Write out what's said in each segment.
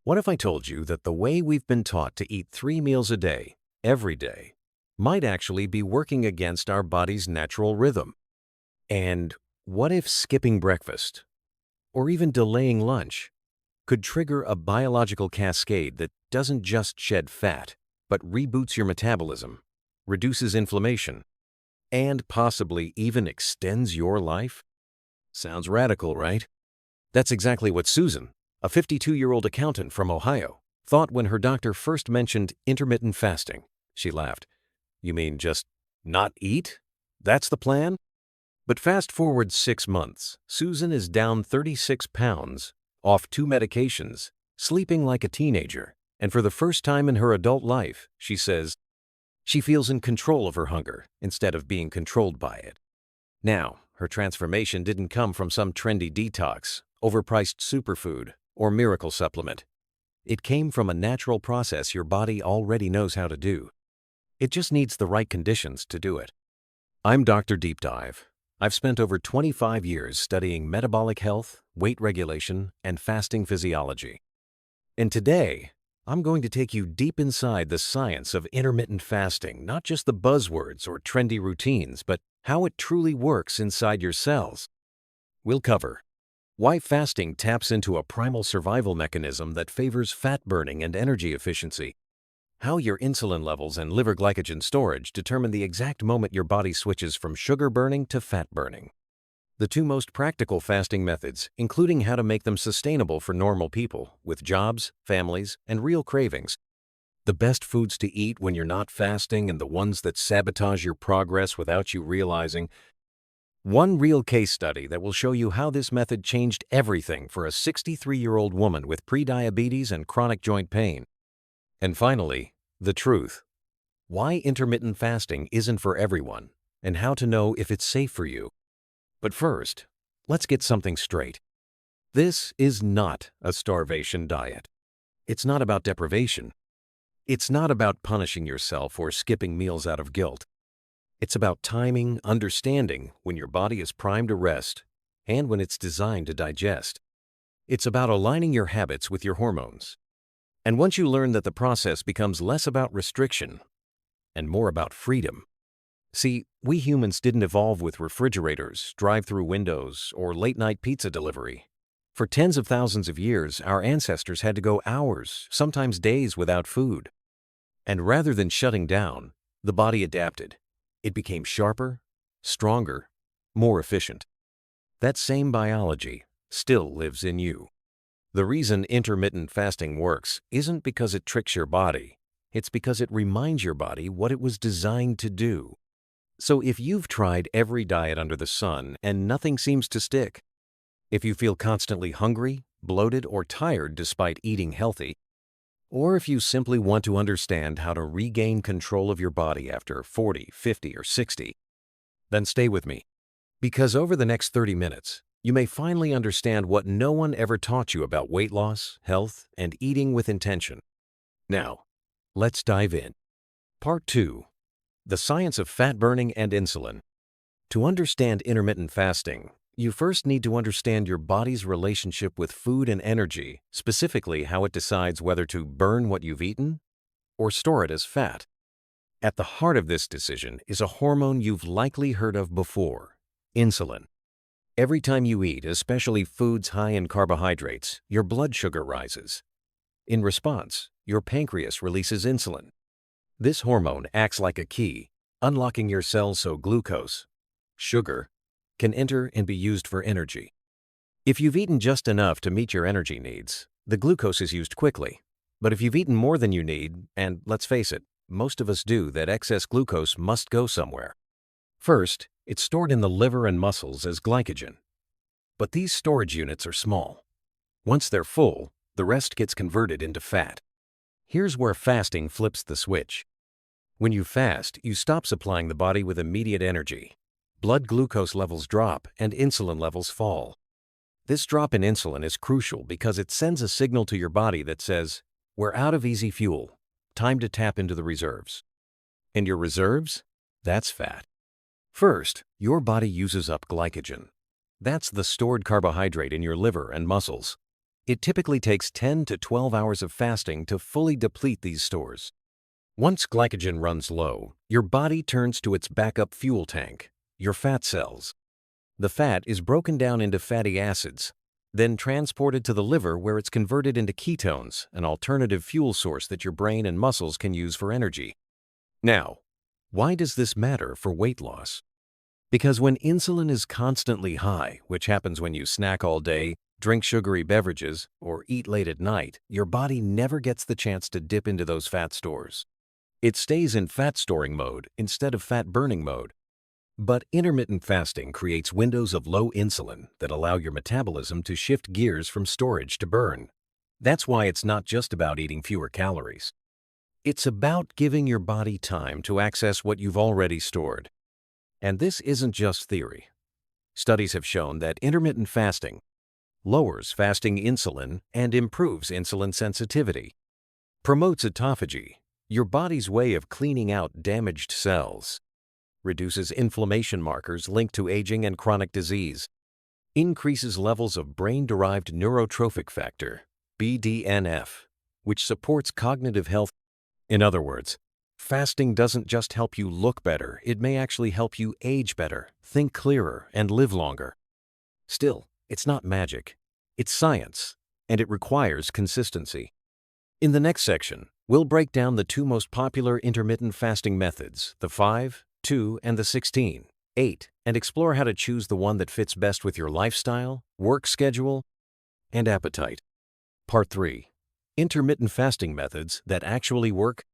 What if I told you that the way we've been taught to eat 3 meals a day, every day, might actually be working against our body's natural rhythm? And what if skipping breakfast, or even delaying lunch, could trigger a biological cascade that doesn't just shed fat, but reboots your metabolism, reduces inflammation, and possibly even extends your life? Sounds radical, right? That's exactly what Susan, a 52-year-old accountant from Ohio, thought when her doctor first mentioned intermittent fasting. She laughed. You mean just not eat? That's the plan? But fast forward 6 months, Susan is down 36 pounds, off 2 medications, sleeping like a teenager, and for the first time in her adult life, she says, she feels in control of her hunger instead of being controlled by it. Now, her transformation didn't come from some trendy detox, overpriced superfood, or miracle supplement. It came from a natural process your body already knows how to do. It just needs the right conditions to do it. I'm Dr. Deep Dive. I've spent over 25 years studying metabolic health, weight regulation, and fasting physiology. And today, I'm going to take you deep inside the science of intermittent fasting, not just the buzzwords or trendy routines, but how it truly works inside your cells. We'll cover why fasting taps into a primal survival mechanism that favors fat burning and energy efficiency, how your insulin levels and liver glycogen storage determine the exact moment your body switches from sugar burning to fat burning, the 2 most practical fasting methods, including how to make them sustainable for normal people with jobs, families, and real cravings, the best foods to eat when you're not fasting and the ones that sabotage your progress without you realizing, one real case study that will show you how this method changed everything for a 63-year-old woman with prediabetes and chronic joint pain. And finally, the truth. Why intermittent fasting isn't for everyone, and how to know if it's safe for you. But first, let's get something straight. This is not a starvation diet. It's not about deprivation. It's not about punishing yourself or skipping meals out of guilt. It's about timing, understanding when your body is primed to rest and when it's designed to digest. It's about aligning your habits with your hormones. And once you learn that, the process becomes less about restriction and more about freedom. See, we humans didn't evolve with refrigerators, drive-through windows, or late-night pizza delivery. For tens of thousands of years, our ancestors had to go hours, sometimes days, without food. And rather than shutting down, the body adapted. It became sharper, stronger, more efficient. That same biology still lives in you. The reason intermittent fasting works isn't because it tricks your body. It's because it reminds your body what it was designed to do. So if you've tried every diet under the sun and nothing seems to stick, if you feel constantly hungry, bloated, or tired despite eating healthy, or if you simply want to understand how to regain control of your body after 40, 50, or 60, then stay with me. Because over the next 30 minutes, you may finally understand what no one ever taught you about weight loss, health, and eating with intention. Now, let's dive in. Part 2. The science of fat burning and insulin. To understand intermittent fasting, you first need to understand your body's relationship with food and energy, specifically how it decides whether to burn what you've eaten or store it as fat. At the heart of this decision is a hormone you've likely heard of before, insulin. Every time you eat, especially foods high in carbohydrates, your blood sugar rises. In response, your pancreas releases insulin. This hormone acts like a key, unlocking your cells so glucose, sugar, can enter and be used for energy. If you've eaten just enough to meet your energy needs, the glucose is used quickly. But if you've eaten more than you need, and let's face it, most of us do, that excess glucose must go somewhere. First, it's stored in the liver and muscles as glycogen. But these storage units are small. Once they're full, the rest gets converted into fat. Here's where fasting flips the switch. When you fast, you stop supplying the body with immediate energy. Blood glucose levels drop and insulin levels fall. This drop in insulin is crucial because it sends a signal to your body that says, we're out of easy fuel, time to tap into the reserves. And your reserves? That's fat. First, your body uses up glycogen. That's the stored carbohydrate in your liver and muscles. It typically takes 10 to 12 hours of fasting to fully deplete these stores. Once glycogen runs low, your body turns to its backup fuel tank, your fat cells. The fat is broken down into fatty acids, then transported to the liver where it's converted into ketones, an alternative fuel source that your brain and muscles can use for energy. Now, why does this matter for weight loss? Because when insulin is constantly high, which happens when you snack all day, drink sugary beverages, or eat late at night, your body never gets the chance to dip into those fat stores. It stays in fat storing mode instead of fat burning mode. But intermittent fasting creates windows of low insulin that allow your metabolism to shift gears from storage to burn. That's why it's not just about eating fewer calories. It's about giving your body time to access what you've already stored. And this isn't just theory. Studies have shown that intermittent fasting lowers fasting insulin and improves insulin sensitivity, promotes autophagy, your body's way of cleaning out damaged cells, reduces inflammation markers linked to aging and chronic disease, increases levels of brain-derived neurotrophic factor, BDNF, which supports cognitive health. In other words, fasting doesn't just help you look better, it may actually help you age better, think clearer, and live longer. Still, it's not magic. It's science, and it requires consistency. In the next section, we'll break down the two most popular intermittent fasting methods, the 5, 2, and the 16, 8, and explore how to choose the one that fits best with your lifestyle, work schedule, and appetite. Part 3. Intermittent fasting methods that actually work.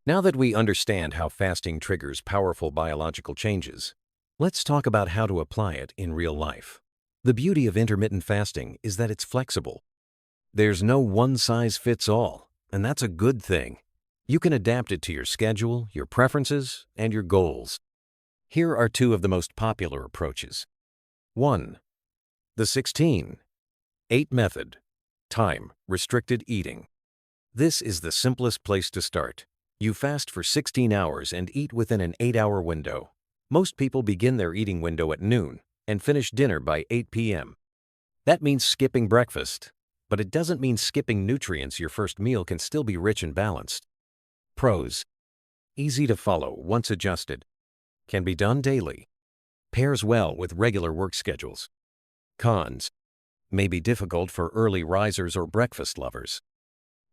Now that we understand how fasting triggers powerful biological changes, let's talk about how to apply it in real life. The beauty of intermittent fasting is that it's flexible. There's no one-size-fits-all, and that's a good thing. You can adapt it to your schedule, your preferences, and your goals. Here are two of the most popular approaches. 1. The 16-8 method. Time-restricted eating. This is the simplest place to start. You fast for 16 hours and eat within an 8-hour window. Most people begin their eating window at noon and finish dinner by 8 p.m. That means skipping breakfast, but it doesn't mean skipping nutrients. Your first meal can still be rich and balanced. Pros. Easy to follow once adjusted. Can be done daily. Pairs well with regular work schedules. Cons. May be difficult for early risers or breakfast lovers.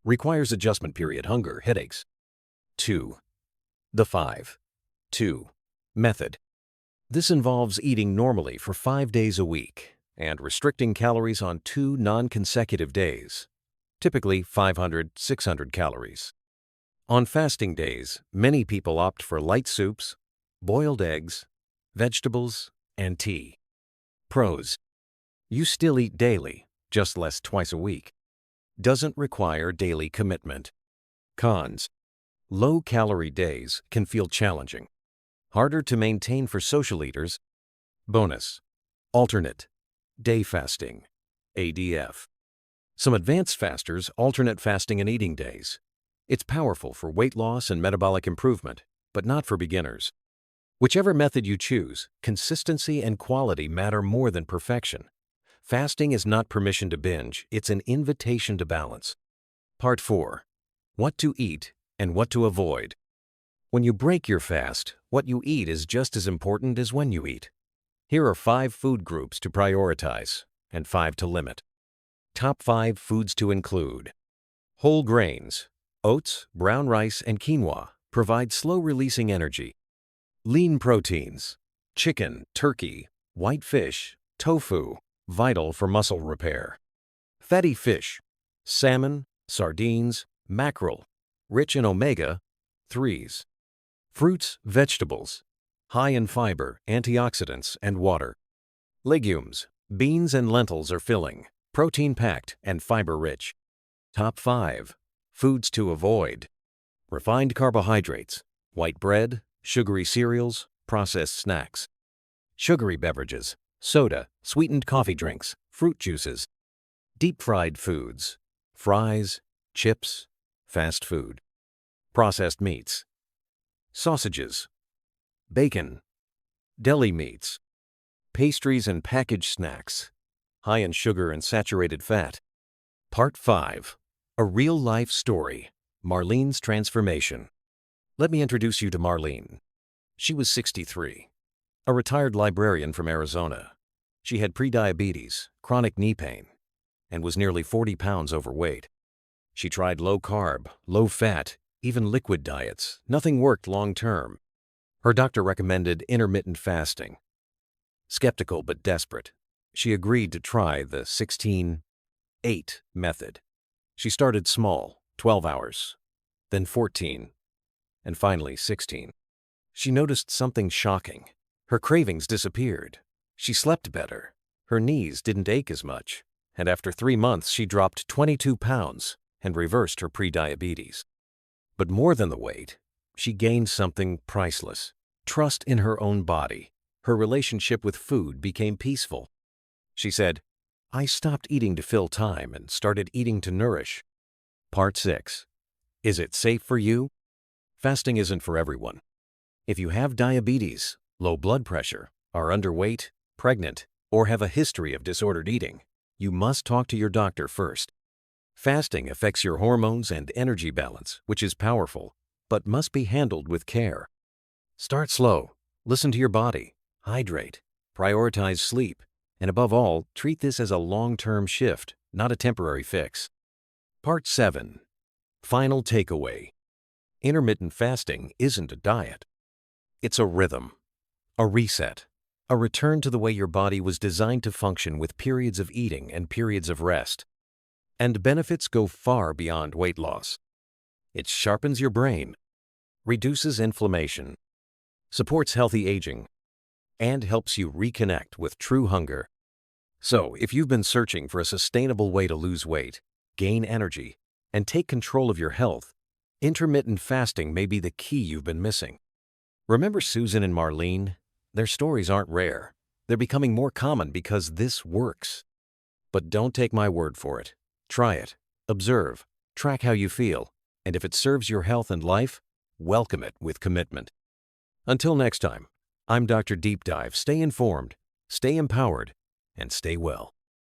Requires adjustment period, hunger, headaches. 2. The 5-2 method. This involves eating normally for 5 days a week and restricting calories on 2 non-consecutive days, typically 500-600 calories. On fasting days, many people opt for light soups, boiled eggs, vegetables, and tea. Pros. You still eat daily, just less twice a week. Doesn't require daily commitment. Cons. Low-calorie days can feel challenging. Harder to maintain for social eaters. Bonus. Alternate day fasting, ADF. Some advanced fasters alternate fasting and eating days. It's powerful for weight loss and metabolic improvement, but not for beginners. Whichever method you choose, consistency and quality matter more than perfection. Fasting is not permission to binge, it's an invitation to balance. Part 4. What to eat and what to avoid. When you break your fast, what you eat is just as important as when you eat. Here are 5 food groups to prioritize and 5 to limit. Top 5 foods to include. Whole grains. Oats, brown rice, and quinoa provide slow-releasing energy. Lean proteins. Chicken, turkey, white fish, tofu, vital for muscle repair. Fatty fish. Salmon, sardines, mackerel, rich in omega-3s. Fruits, vegetables, high in fiber, antioxidants, and water. Legumes. Beans and lentils are filling, protein-packed, and fiber-rich. Top 5 foods to avoid. Refined carbohydrates, white bread, sugary cereals, processed snacks. Sugary beverages, soda, sweetened coffee drinks, fruit juices. Deep-fried foods, fries, chips, fast food. Processed meats. Sausages, bacon, deli meats, pastries and packaged snacks, high in sugar and saturated fat. Part 5. A Real-Life Story. Marlene's Transformation. Let me introduce you to Marlene. She was 63, a retired librarian from Arizona. She had prediabetes, chronic knee pain, and was nearly 40 pounds overweight. She tried low-carb, low-fat, even liquid diets. Nothing worked long-term. Her doctor recommended intermittent fasting. Skeptical but desperate, she agreed to try the 16-8 method. She started small, 12 hours, then 14, and finally 16. She noticed something shocking. Her cravings disappeared. She slept better. Her knees didn't ache as much. And after 3 months, she dropped 22 pounds and reversed her prediabetes. But more than the weight, she gained something priceless: trust in her own body. Her relationship with food became peaceful. She said, "I stopped eating to fill time and started eating to nourish." Part 6. Is it safe for you? Fasting isn't for everyone. If you have diabetes, low blood pressure, are underweight, pregnant, or have a history of disordered eating, you must talk to your doctor first. Fasting affects your hormones and energy balance, which is powerful, but must be handled with care. Start slow, listen to your body, hydrate, prioritize sleep, and above all, treat this as a long-term shift, not a temporary fix. Part 7. Final takeaway. Intermittent fasting isn't a diet. It's a rhythm, a reset, a return to the way your body was designed to function with periods of eating and periods of rest. And benefits go far beyond weight loss. It sharpens your brain, reduces inflammation, supports healthy aging, and helps you reconnect with true hunger. So, if you've been searching for a sustainable way to lose weight, gain energy, and take control of your health, intermittent fasting may be the key you've been missing. Remember Susan and Marlene? Their stories aren't rare. They're becoming more common because this works. But don't take my word for it. Try it, observe, track how you feel, and if it serves your health and life, welcome it with commitment. Until next time, I'm Dr. Deep Dive. Stay informed, stay empowered, and stay well.